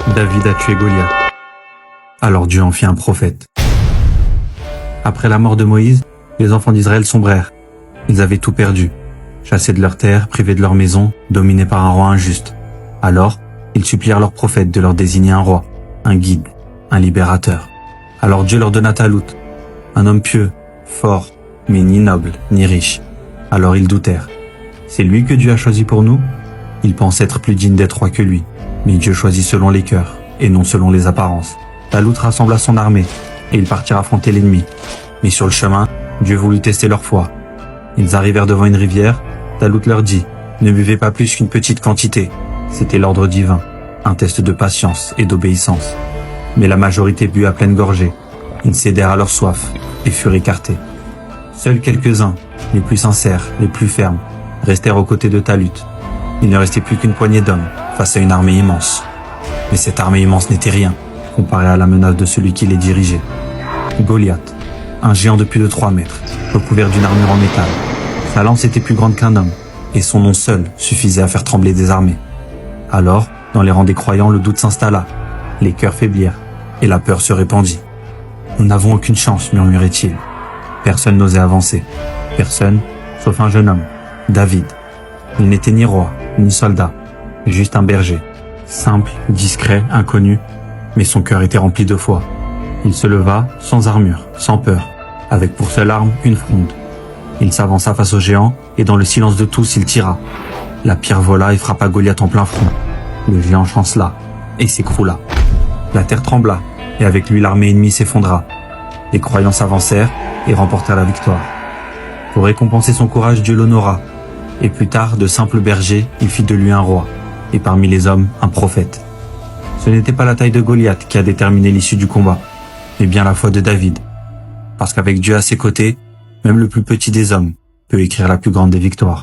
David a tué Goliath. Alors Dieu en fit un prophète. Après la mort de Moïse, les enfants d'Israël sombrèrent. Ils avaient tout perdu. Chassés de leur terre, privés de leur maison, dominés par un roi injuste. Alors, ils supplièrent leur prophète de leur désigner un roi, un guide, un libérateur. Alors Dieu leur donna Talout, un homme pieux, fort, mais ni noble, ni riche. Alors ils doutèrent. C'est lui que Dieu a choisi pour nous? Ils pensent être plus dignes d'être roi que lui. Mais Dieu choisit selon les cœurs, et non selon les apparences. Talout rassembla son armée, et ils partirent affronter l'ennemi. Mais sur le chemin, Dieu voulut tester leur foi. Ils arrivèrent devant une rivière. Talout leur dit, ne buvez pas plus qu'une petite quantité. C'était l'ordre divin, un test de patience et d'obéissance. Mais la majorité but à pleine gorgée. Ils cédèrent à leur soif et furent écartés. Seuls quelques-uns, les plus sincères, les plus fermes, restèrent aux côtés de Talout. Il ne restait plus qu'une poignée d'hommes face à une armée immense. Mais cette armée immense n'était rien, comparée à la menace de celui qui les dirigeait. Goliath, un géant de plus de 3 mètres, recouvert d'une armure en métal. Sa lance était plus grande qu'un homme, et son nom seul suffisait à faire trembler des armées. Alors, dans les rangs des croyants, le doute s'installa, les cœurs faiblirent, et la peur se répandit. « Nous n'avons aucune chance, murmurait-il. Personne n'osait avancer. Personne, sauf un jeune homme, David. Il n'était ni roi, ni soldat, juste un berger. Simple, discret, inconnu, mais son cœur était rempli de foi. Il se leva, sans armure, sans peur, avec pour seule arme une fronde. Il s'avança face au géant, et dans le silence de tous, il tira. La pierre vola et frappa Goliath en plein front. Le géant chancela, et s'écroula. La terre trembla, et avec lui l'armée ennemie s'effondra. Les croyants s'avancèrent et remportèrent la victoire. Pour récompenser son courage, Dieu l'honora. Et plus tard, de simple berger, il fit de lui un roi, et parmi les hommes, un prophète. Ce n'était pas la taille de Goliath qui a déterminé l'issue du combat, mais bien la foi de David. Parce qu'avec Dieu à ses côtés, même le plus petit des hommes peut écrire la plus grande des victoires.